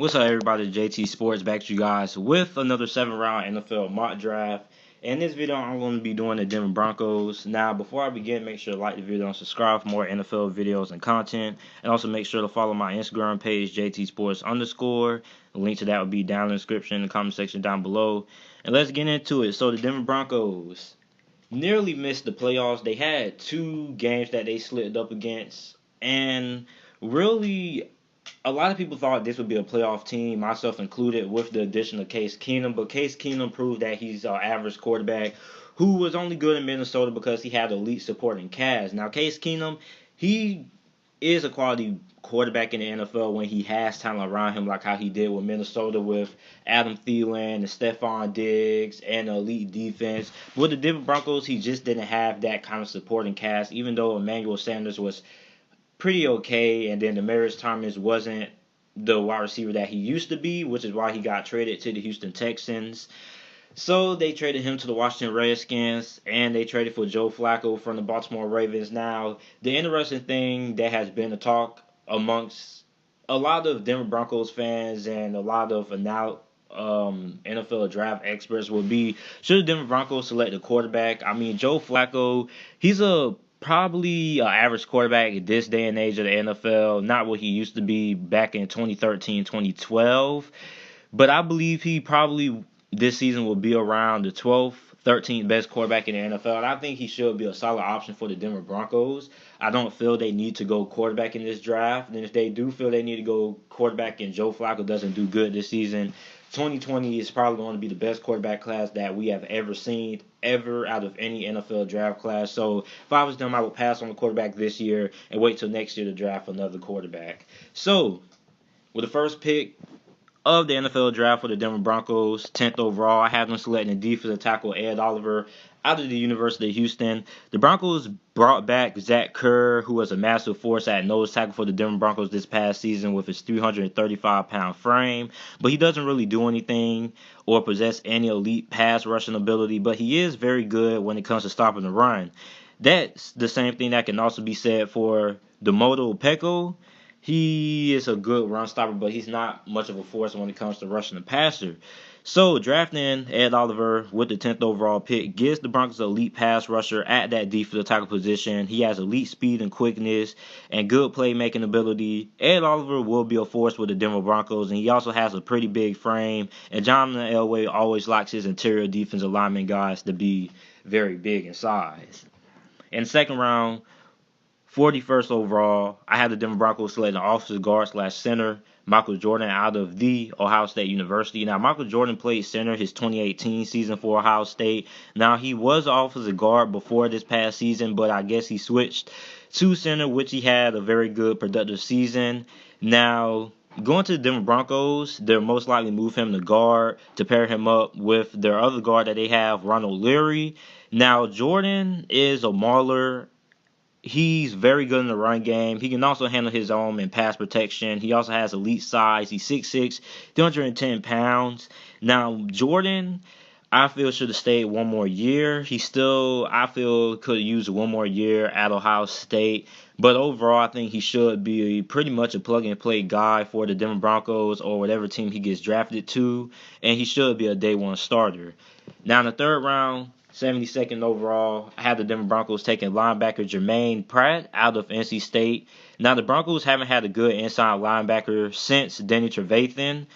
What's up, everybody? JT Sports back to you guys with another 7-round NFL mock draft. In this video, I'm going to be doing the Denver Broncos. Now, before I begin, make sure to like the video and subscribe for more NFL videos and content. And also make sure to follow my Instagram page, JT Sports _. The link to that will be down in the description in the comment section down below. And let's get into it. So, the Denver Broncos nearly missed the playoffs. They had 2 games that they slipped up against. And really, a lot of people thought this would be a playoff team, myself included, with the addition of Case Keenum. But Case Keenum proved that he's an average quarterback who was only good in Minnesota because he had elite supporting cast. Now, Case Keenum, he is a quality quarterback in the NFL when he has talent around him, like how he did with Minnesota with Adam Thielen and Stephon Diggs and elite defense. But with the Denver Broncos, he just didn't have that kind of supporting cast, even though Emmanuel Sanders was pretty okay, and then Demaryius Thomas wasn't the wide receiver that he used to be, which is why he got traded to the Houston Texans. So they traded him to the Washington Redskins, and they traded for Joe Flacco from the Baltimore Ravens. Now, the interesting thing that has been a talk amongst a lot of Denver Broncos fans and a lot of NFL draft experts will be, should the Denver Broncos select a quarterback? I mean, Joe Flacco, he's probably an average quarterback at this day and age of the NFL, not what he used to be back in 2013, 2012. But I believe he probably this season will be around the 12th, 13th best quarterback in the NFL. And I think he should be a solid option for the Denver Broncos. I don't feel they need to go quarterback in this draft. And if they do feel they need to go quarterback and Joe Flacco doesn't do good this season, 2020 is probably going to be the best quarterback class that we have ever seen, ever out of any NFL draft class. So if I was them, I would pass on the quarterback this year and wait till next year to draft another quarterback. So with the first pick of the NFL draft for the Denver Broncos, 10th overall, I have them selecting defensive tackle Ed Oliver out of the University of Houston. The Broncos brought back Zach Kerr, who was a massive force at nose tackle for the Denver Broncos this past season with his 335-pound frame. But he doesn't really do anything or possess any elite pass rushing ability, but he is very good when it comes to stopping the run. That's the same thing that can also be said for Demoto Peko. He is a good run stopper, but he's not much of a force when it comes to rushing the passer. So, drafting Ed Oliver with the 10th overall pick gives the Broncos an elite pass rusher at that defensive tackle position. He has elite speed and quickness and good playmaking ability. Ed Oliver will be a force with the Denver Broncos, and he also has a pretty big frame. And Jonathan Elway always likes his interior defensive lineman guys to be very big in size. In the second round, 41st overall, I have the Denver Broncos selecting offensive guard / center Michael Jordan out of the Ohio State University. Now, Michael Jordan played center his 2018 season for Ohio State. Now, he was offensive guard before this past season, but I guess he switched to center, which he had a very good productive season. Now, going to the Denver Broncos, they'll most likely move him to guard to pair him up with their other guard that they have, Ronald Leary. Now, Jordan is a mauler. He's very good in the run game. He can also handle his own in pass protection. He also has elite size. He's 6'6", 210 pounds. Now, Jordan, I feel, should have stayed one more year. He still, I feel, could use one more year at Ohio State. But overall, I think he should be pretty much a plug-and-play guy for the Denver Broncos or whatever team he gets drafted to. And he should be a day one starter. Now, in the third round, 72nd overall, I have the Denver Broncos taking linebacker GERMAINE PRATT out of NC State. Now, the Broncos haven't had a good inside linebacker since Denny Trevathan.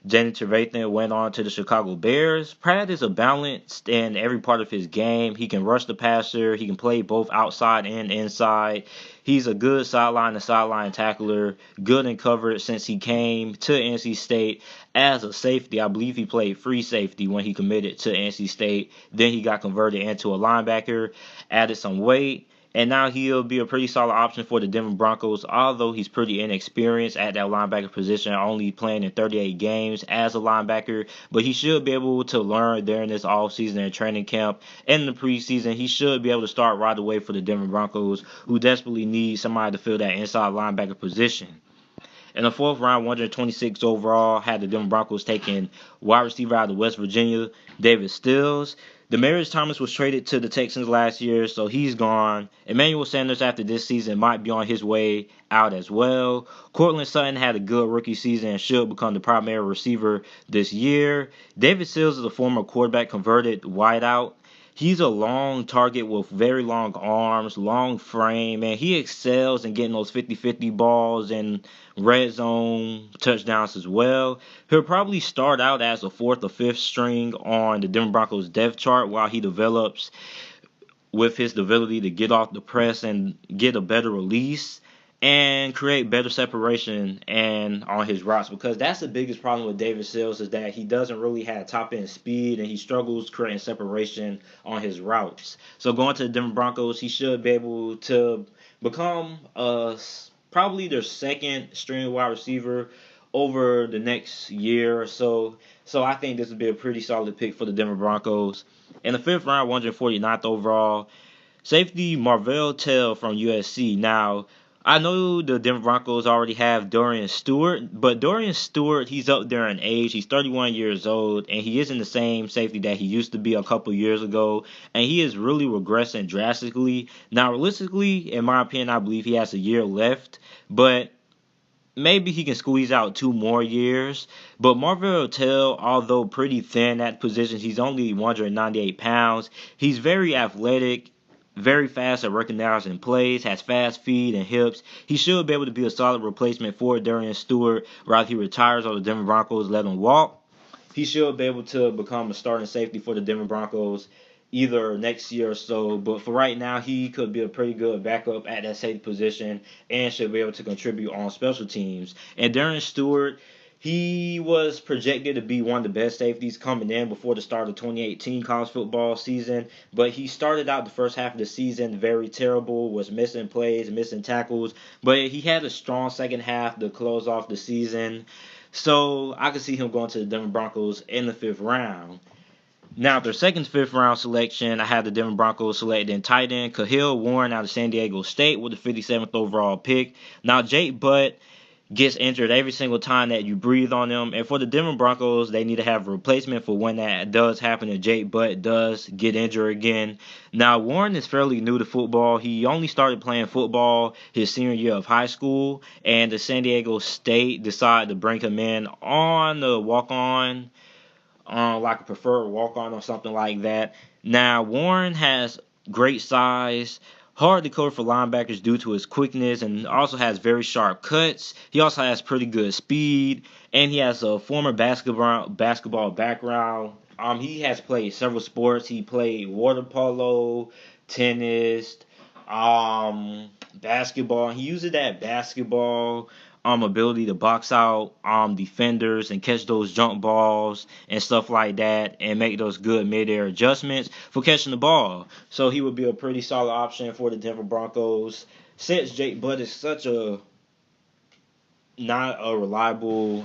Denny Trevathan went on to the Chicago Bears. Pratt is a balanced in every part of his game. He can rush the passer. He can play both outside and inside. He's a good sideline-to-sideline tackler, good in coverage since he came to NC State as a safety. I believe he played free safety when he committed to NC State. Then he got converted into a linebacker, added some weight, and now he'll be a pretty solid option for the Denver Broncos, although he's pretty inexperienced at that linebacker position, only playing in 38 games as a linebacker. But he should be able to learn during this offseason and training camp and the preseason. He should be able to start right away for the Denver Broncos, who desperately need somebody to fill that inside linebacker position. In the fourth round, 126 overall, had the Denver Broncos taking wide receiver out of West Virginia, David Stills. Demaryius Thomas was traded to the Texans last year, so he's gone. Emmanuel Sanders after this season might be on his way out as well. Courtland Sutton had a good rookie season and should become the primary receiver this year. David Sills is a former quarterback converted wideout. He's a long target with very long arms, long frame, and he excels in getting those 50-50 balls and red zone touchdowns as well. He'll probably start out as a fourth or fifth string on the Denver Broncos depth chart while he develops with his ability to get off the press and get a better release and create better separation and on his routes, because that's the biggest problem with David Sills is that he doesn't really have top end speed and he struggles creating separation on his routes. So going to the Denver Broncos, he should be able to become probably their second string wide receiver over the next year or so. So I think this would be a pretty solid pick for the Denver Broncos. In the fifth round, 149th overall, safety Marvell from USC. Now, I know the Denver Broncos already have Dorian Stewart, but Dorian Stewart, he's up there in age. He's 31 years old, and he isn't the same safety that he used to be a couple years ago, and he is really regressing drastically. Now, realistically, in my opinion, I believe he has a year left, but maybe he can squeeze out 2 more years. But Marvell, although pretty thin at positions, he's only 198 pounds. He's very athletic, very fast at recognizing plays, has fast feet and hips. He should be able to be a solid replacement for Dorian Stewart, whether he retires or the Denver Broncos let him walk. He should be able to become a starting safety for the Denver Broncos either next year or so. But for right now, he could be a pretty good backup at that safety position and should be able to contribute on special teams. And Dorian Stewart, he was projected to be one of the best safeties coming in before the start of the 2018 college football season, but he started out the first half of the season very terrible, was missing plays, missing tackles, but he had a strong second half to close off the season. So I could see him going to the Denver Broncos in the 5th round. Now, their second 5th round selection, I have the Denver Broncos selecting tight end Kahil Warren out of San Diego State with the 57th overall pick. Now, Jake Butt gets injured every single time that you breathe on him. And for the Denver Broncos, they need to have a replacement for when that does happen and Jake Butt does get injured again. Now, Warren is fairly new to football. He only started playing football his senior year of high school, and the San Diego State decided to bring him in on the walk-on, like a preferred walk-on or something like that. Now, Warren has great size, hard to cover for linebackers due to his quickness, and also has very sharp cuts. He also has pretty good speed, and he has a former basketball background. He has played several sports. He played water polo, tennis, basketball. He uses that basketball ability to box out defenders and catch those jump balls and stuff like that and make those good mid-air adjustments for catching the ball. So he would be a pretty solid option for the Denver Broncos. Since Jake Butt is such a not a reliable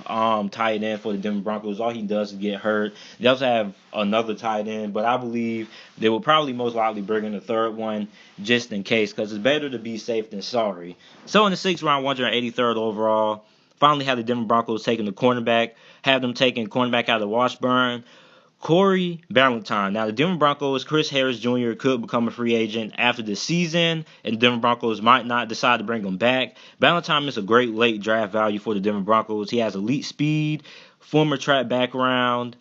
tight end for the Denver Broncos, all he does is get hurt. They also have another tight end, but I believe they will probably most likely bring in a third one just in case, because it's better to be safe than sorry. So in the 6th round, 183rd overall, finally have the Denver Broncos taking the cornerback, have them taking cornerback out of Washburn, Corey Ballentine. Now, the Denver Broncos, Chris Harris Jr. could become a free agent after the season, and the Denver Broncos might not decide to bring him back. Ballentine is a great late draft value for the Denver Broncos. He has elite speed, former track background.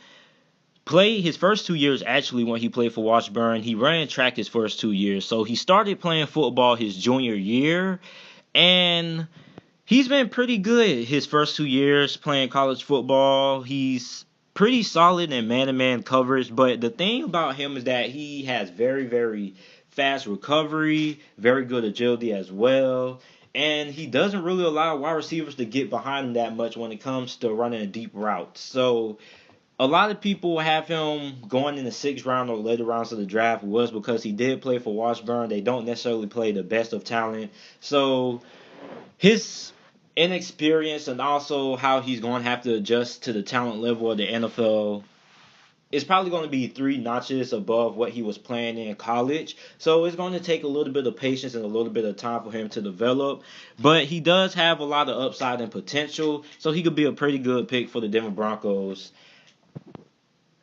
Played his first 2 years, actually, when he played for Washburn. He ran track his first 2 years. So he started playing football his junior year, and he's been pretty good his first 2 years playing college football. He's pretty solid in man-to-man coverage, but the thing about him is that he has very, very fast recovery, very good agility as well, and he doesn't really allow wide receivers to get behind him that much when it comes to running a deep route. So a lot of people have him going in the 6th round or later rounds of the draft was because he did play for Washburn. They don't necessarily play the best of talent. So his inexperience and also how he's going to have to adjust to the talent level of the NFL is probably going to be 3 notches above what he was playing in college. So it's going to take a little bit of patience and a little bit of time for him to develop. But he does have a lot of upside and potential, so he could be a pretty good pick for the Denver Broncos.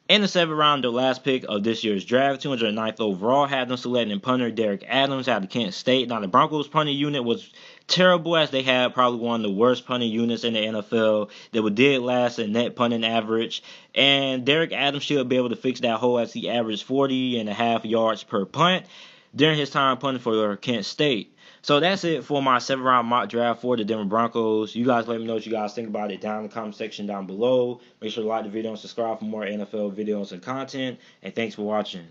In the 7th round, the last pick of this year's draft, 209th overall, had them selecting punter Derek Adams out of Kent State. Now, the Broncos punting unit was terrible, as they had probably one of the worst punting units in the NFL. They were dead last in net punting average, and Derek Adams should be able to fix that hole, as he averaged 40.5 yards per punt during his time punting for Kent State. So that's it for my 7th round mock draft for the Denver Broncos. You guys let me know what you guys think about it down in the comment section down below. Make sure to like the video and subscribe for more NFL videos and content. And thanks for watching.